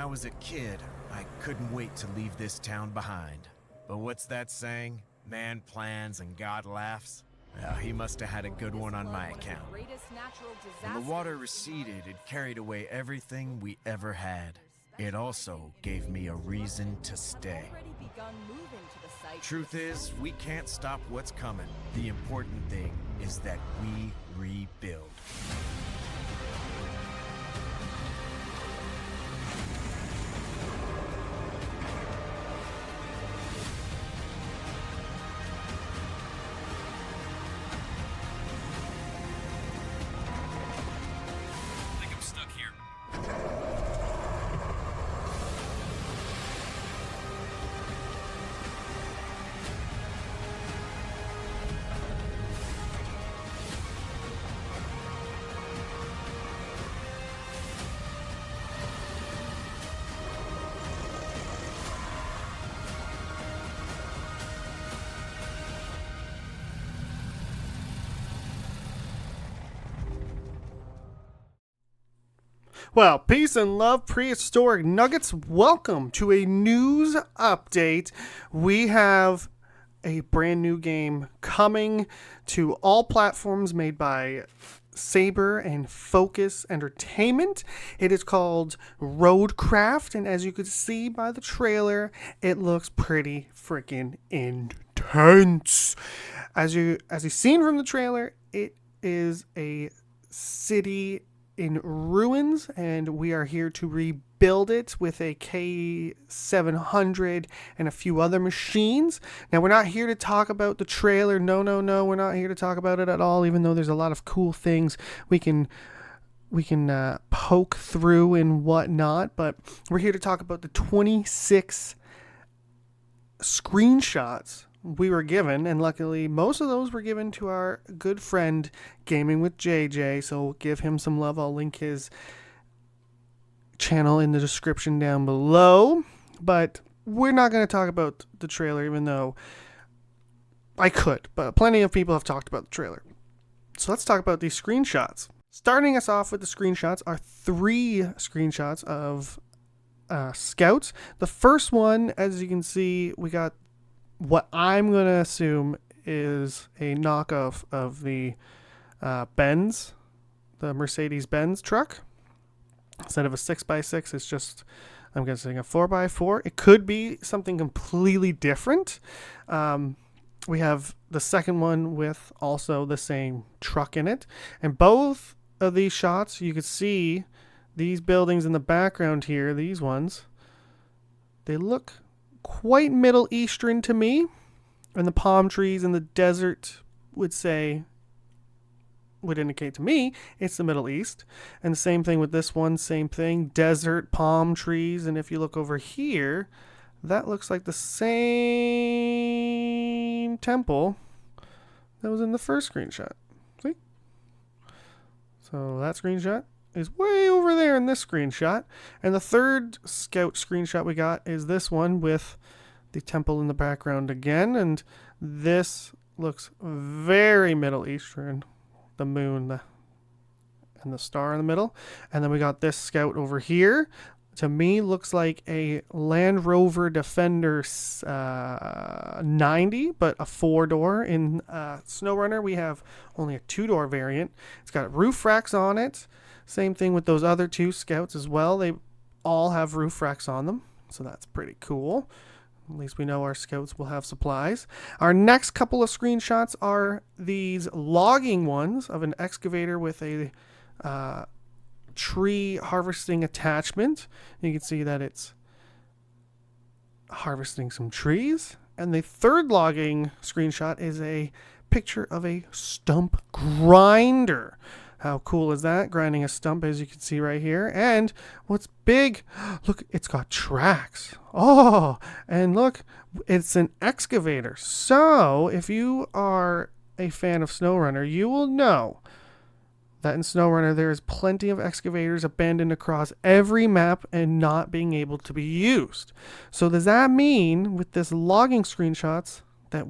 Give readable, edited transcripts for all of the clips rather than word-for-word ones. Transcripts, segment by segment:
was a kid, I couldn't wait to leave this town behind. But what's that saying? Man plans and God laughs? Well, he must have had a good one on my account. When the water receded, it carried away everything we ever had. It also gave me a reason to stay. Truth is, we can't stop what's coming. The important thing is that we rebuild. Well, peace and love, Prehistoric Nuggets. Welcome to a news update. We have a brand new game coming to all platforms made by Saber and Focus Entertainment. It is called RoadCraft, and as you could see by the trailer, it looks pretty freaking intense. As you've seen from the trailer, it is a city in ruins, and we are here to rebuild it with a K700 and a few other machines. Now, we're not here to talk about the trailer. No, we're not here to talk about it at all, even though there's a lot of cool things we can poke through and whatnot. But we're here to talk about the 26 screenshots we were given, and luckily most of those were given to our good friend Gaming with JJ, so give him some love. I'll link his channel in the description down below. But we're not going to talk about the trailer, even though I could, but plenty of people have talked about the trailer. So let's talk about these screenshots. Starting us off with the screenshots are 3 screenshots of scouts. The first one, as you can see, we got what I'm going to assume is a knockoff of the Benz, the Mercedes-Benz truck. Instead of a 6x6, it's just, I'm guessing, a 4x4. It could be something completely different. We have the second one with also the same truck in it. And both of these shots, you could see these buildings in the background here, these ones, they look quite Middle Eastern to me, and the palm trees in the desert would indicate to me it's the Middle East. And the same thing with this one, same thing, desert, palm trees. And if you look over here, that looks like the same temple that was in the first screenshot. See? So that screenshot is way over there in this screenshot. And the third scout screenshot we got is this one with the temple in the background again. And this looks very Middle Eastern. The moon and the star in the middle. And then we got this scout over here. To me, looks like a Land Rover Defender 90, but a 4-door. In SnowRunner, we have only a 2-door variant. It's got roof racks on it. Same thing with those other 2 scouts as well. They all have roof racks on them, so that's pretty cool. At least we know our scouts will have supplies. Our next couple of screenshots are these logging ones of an excavator with a tree harvesting attachment. You can see that it's harvesting some trees. And the third logging screenshot is a picture of a stump grinder. How cool is that? Grinding a stump, as you can see right here. And what's big? Look, it's got tracks. Oh, and look, it's an excavator. So if you are a fan of SnowRunner, you will know that in SnowRunner there is plenty of excavators abandoned across every map and not being able to be used. So does that mean with this logging screenshots that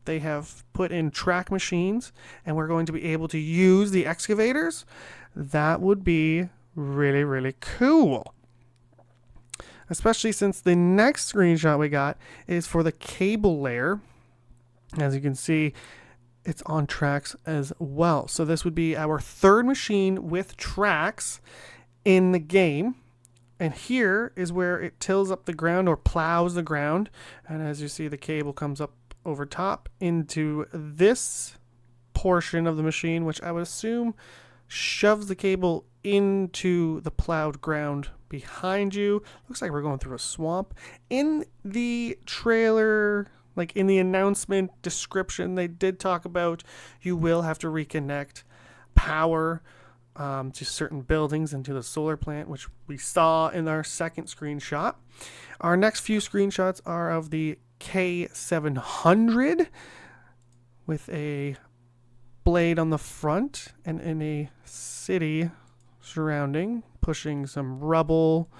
they have put in track machines and we're going to be able to use the excavators? That would be really, really cool. especially since the next screenshot we got is for the cable layer. As you can see, it's on tracks as well. So this would be our third machine with tracks in the game. And here is where it tills up the ground or plows the ground. And as you see, the cable comes up over top into this portion of the machine, which I would assume shoves the cable into the plowed ground behind you. Looks like we're going through a swamp. In the trailer, like in the announcement description, they did talk about you will have to reconnect power to certain buildings and to the solar plant, which we saw in our second screenshot. Our next few screenshots are of the K700 with a blade on the front and in a city surrounding, pushing some rubble,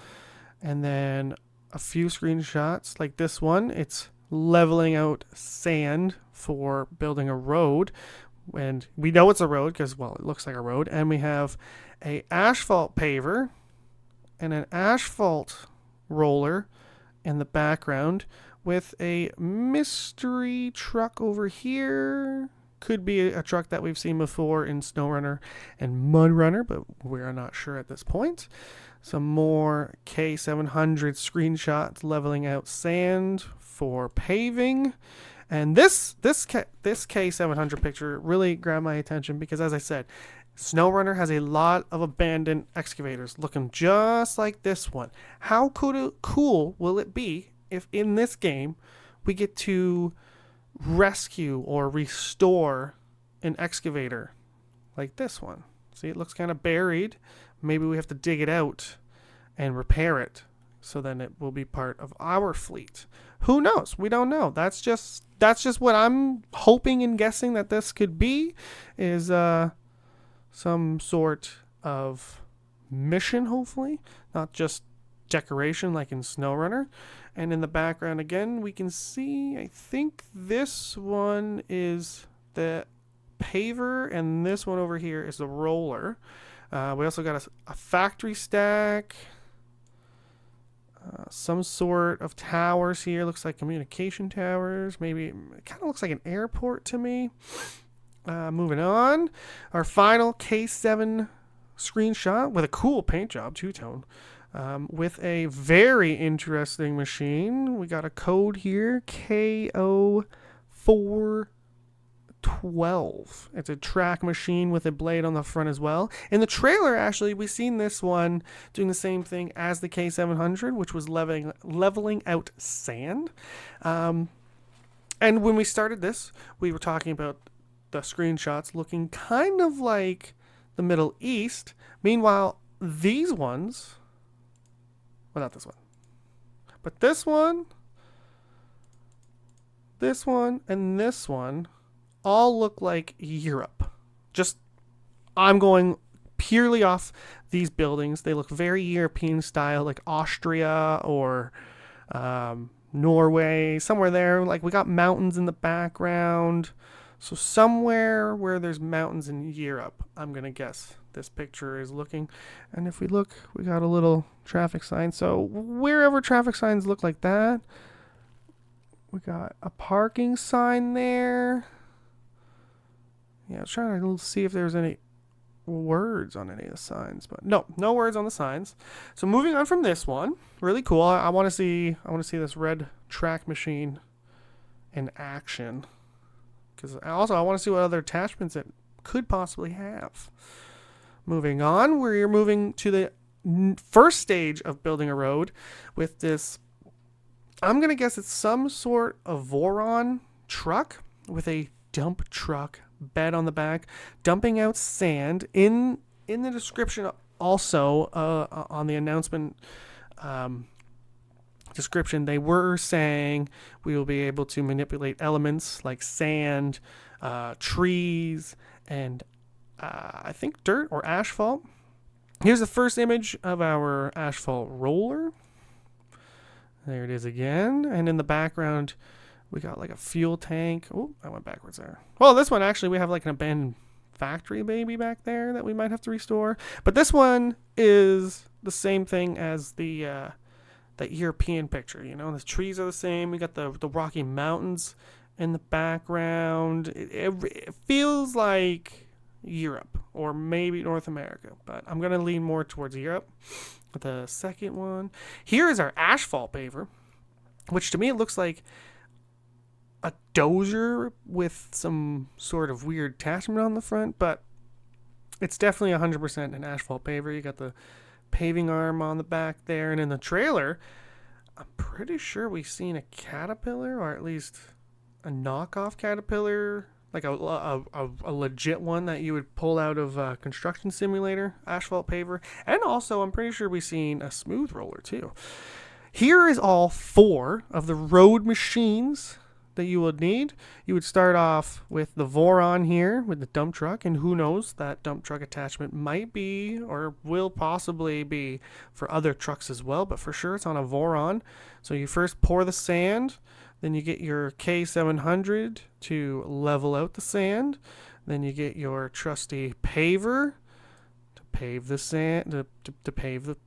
and then a few screenshots like this one. It's leveling out sand for building a road, and we know it's a road because, well, it looks like a road. And we have a asphalt paver and an asphalt roller in the background with a mystery truck over here. Could be a truck that we've seen before in SnowRunner and MudRunner, but we're not sure at this point. Some more K700 screenshots leveling out sand for paving. And this K700 picture really grabbed my attention because, as I said, SnowRunner has a lot of abandoned excavators looking just like this one. How cool will it be if in this game we get to rescue or restore an excavator like this one? See, it looks kind of buried. Maybe we have to dig it out and repair it, so then it will be part of our fleet. Who knows? We don't know. That's just what I'm hoping and guessing that this could be, is some sort of mission, hopefully, not just decoration like in SnowRunner. And in the background again, we can see, I think this one is the paver, and this one over here is the roller. We also got a factory stack, some sort of towers here. Looks like communication towers. Maybe it kind of looks like an airport to me. Moving on, our final K7 screenshot with a cool paint job, two-tone. With a very interesting machine. We got a code here, KO412. It's a track machine with a blade on the front as well. In the trailer, actually, we've seen this one doing the same thing as the K700, which was leveling out sand. And when we started this, we were talking about the screenshots looking kind of like the Middle East. Meanwhile, these ones... well, not this one, but this one, and this one all look like Europe. Just, I'm going purely off these buildings. They look very European style, like Austria or Norway, somewhere there. Like, we got mountains in the background. So somewhere where there's mountains in Europe, I'm going to guess this picture is looking. And if we look, we got a little traffic sign. So wherever traffic signs look like that, we got a parking sign there. Yeah, I was trying to see if there's any words on any of the signs, but no words on the signs. So moving on from this one, really cool. I want to see this red track machine in action, because also I want to see what other attachments it could possibly have. Moving on, we're moving to the first stage of building a road with this. I'm going to guess it's some sort of Voron truck with a dump truck bed on the back, dumping out sand. In the description also, on the announcement description, they were saying we will be able to manipulate elements like sand, trees, and I think dirt or asphalt. Here's the first image of our asphalt roller. There it is again. And in the background, we got like a fuel tank. Oh, I went backwards there. Well, this one actually, we have like an abandoned factory baby back there that we might have to restore. But this one is the same thing as the that European picture. You know, the trees are the same. We got the Rocky Mountains in the background. It feels like Europe or maybe North America, but I'm going to lean more towards Europe. The second one. Here is our Ashphalt paver, which to me it looks like a dozer with some sort of weird attachment on the front, but it's definitely 100% an Ashphalt paver. You got the paving arm on the back there, and in the trailer, I'm pretty sure we've seen a Caterpillar, or at least a knockoff Caterpillar, like a legit one that you would pull out of Construction Simulator, Ashphalt paver. And also, I'm pretty sure we've seen a smooth roller too. Here is all 4 of the road machines that you would need. You would start off with the Voron here with the dump truck, and who knows, that dump truck attachment might be or will possibly be for other trucks as well, but for sure it's on a Voron. So you first pour the sand, then you get your K700 to level out the sand, then you get your trusty paver to pave the sand, to pave the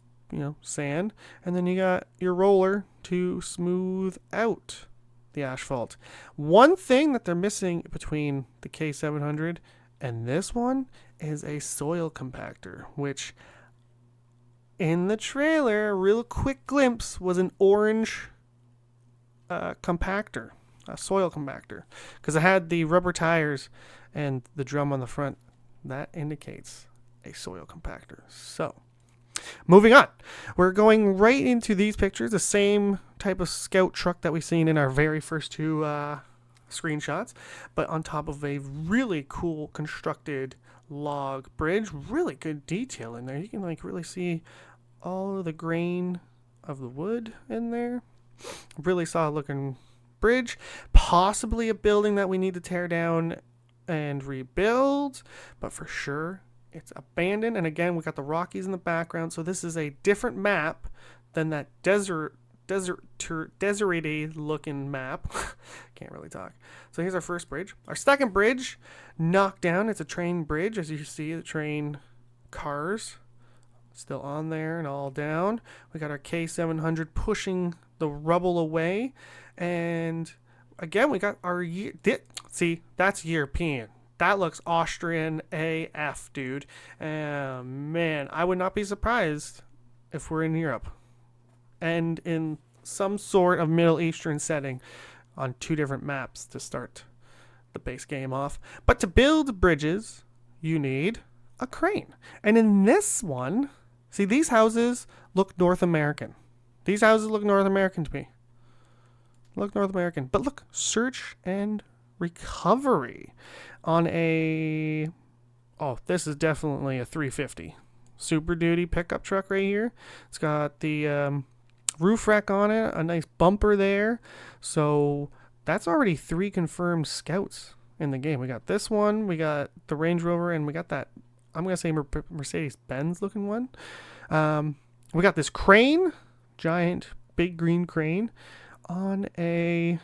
sand, and then you got your roller to smooth out the asphalt. One thing that they're missing between the K700 and this one is a soil compactor, which in the trailer, a real quick glimpse, was an orange compactor, a soil compactor, because it had the rubber tires and the drum on the front. That indicates a soil compactor. So moving on, we're going right into these pictures, the same type of scout truck that we've seen in our very first 2 screenshots, but on top of a really cool constructed log bridge. Really good detail in there. You can really see all of the grain of the wood in there. Really solid looking bridge. Possibly a building that we need to tear down and rebuild, but for sure it's abandoned. And again, we got the Rockies in the background, so this is a different map than that deserty looking map. Can't really talk. So here's our first bridge. Our second bridge, knocked down. It's a train bridge, as you see the train cars still on there and all down. We got our K700 pushing the rubble away, and again we got our see, that's European. That looks Austrian AF, dude. Man, I would not be surprised if we're in Europe and in some sort of Middle Eastern setting on 2 different maps to start the base game off. But to build bridges, you need a crane. And in this one, see, these houses look North American. These houses look North American to me. Look North American. But look, search and recovery on a... Oh, this is definitely a 350. Super Duty pickup truck right here. It's got the roof rack on it, a nice bumper there. So that's already 3 confirmed scouts in the game. We got this one, we got the Range Rover, and we got that, I'm going to say Mercedes-Benz looking one. We got this crane, giant big green crane on a...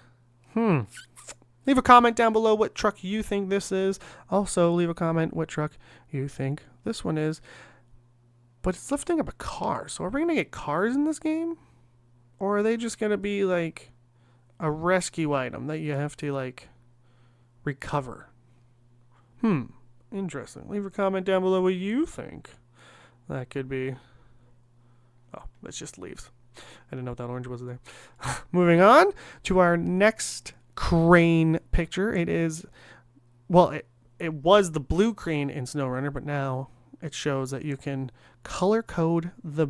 Leave a comment down below what truck you think this is. Also, leave a comment what truck you think this one is. But it's lifting up a car. So are we going to get cars in this game? Or are they just going to be like a rescue item that you have to like recover? Interesting. Leave a comment down below what you think that could be. Oh, that's just leaves. I didn't know what that orange was there. Moving on to our next crane picture. It is, well, it was the blue crane in SnowRunner, but now it shows that you can color code the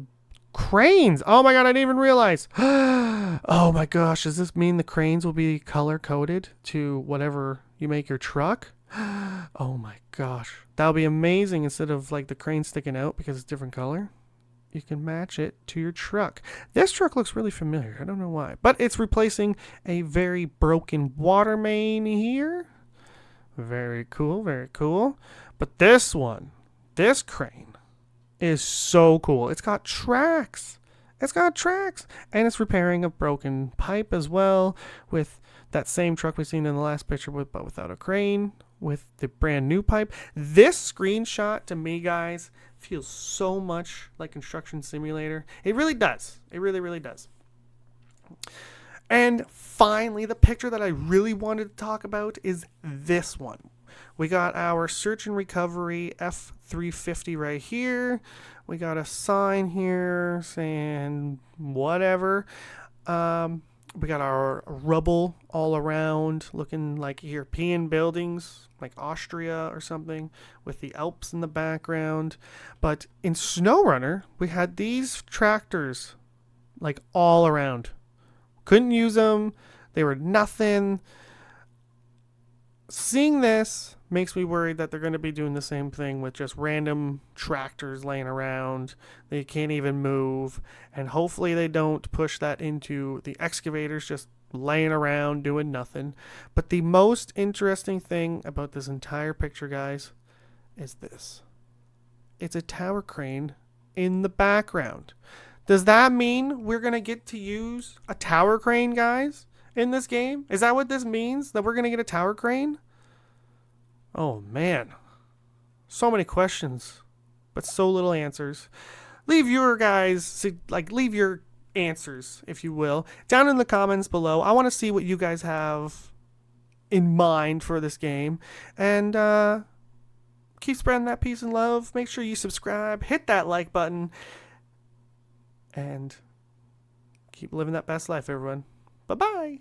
cranes. Oh my god, I didn't even realize. Oh my gosh, does this mean the cranes will be color coded to whatever you make your truck? Oh my gosh, that'll be amazing. Instead of like the crane sticking out because it's different color, you can match it to your truck. This truck looks really familiar. I don't know why, but it's replacing a very broken water main here. Very cool, very cool. But this one, this crane is so cool. It's got tracks. It's got tracks. And it's repairing a broken pipe as well with that same truck we've seen in the last picture, but without a crane, with the brand new pipe. This screenshot to me, guys, feels so much like Construction Simulator. It really does. It really, really does. And finally, the picture that I really wanted to talk about is this one. We got our search and recovery F350 right here. We got a sign here saying whatever. We got our rubble all around, looking like European buildings, like Austria or something, with the Alps in the background. But in SnowRunner, we had these tractors, like all around. Couldn't use them. They were nothing. Seeing this makes me worried that they're going to be doing the same thing with just random tractors laying around. They can't even move. And hopefully they don't push that into the excavators just laying around doing nothing. But the most interesting thing about this entire picture, guys, is this. It's a tower crane in the background. Does that mean we're going to get to use a tower crane, guys, in this game? Is that what this means? That we're going to get a tower crane? Oh, man. So many questions, but so little answers. Leave your answers, if you will, down in the comments below. I want to see what you guys have in mind for this game. And keep spreading that peace and love. Make sure you subscribe. Hit that like button. And keep living that best life, everyone. Bye-bye.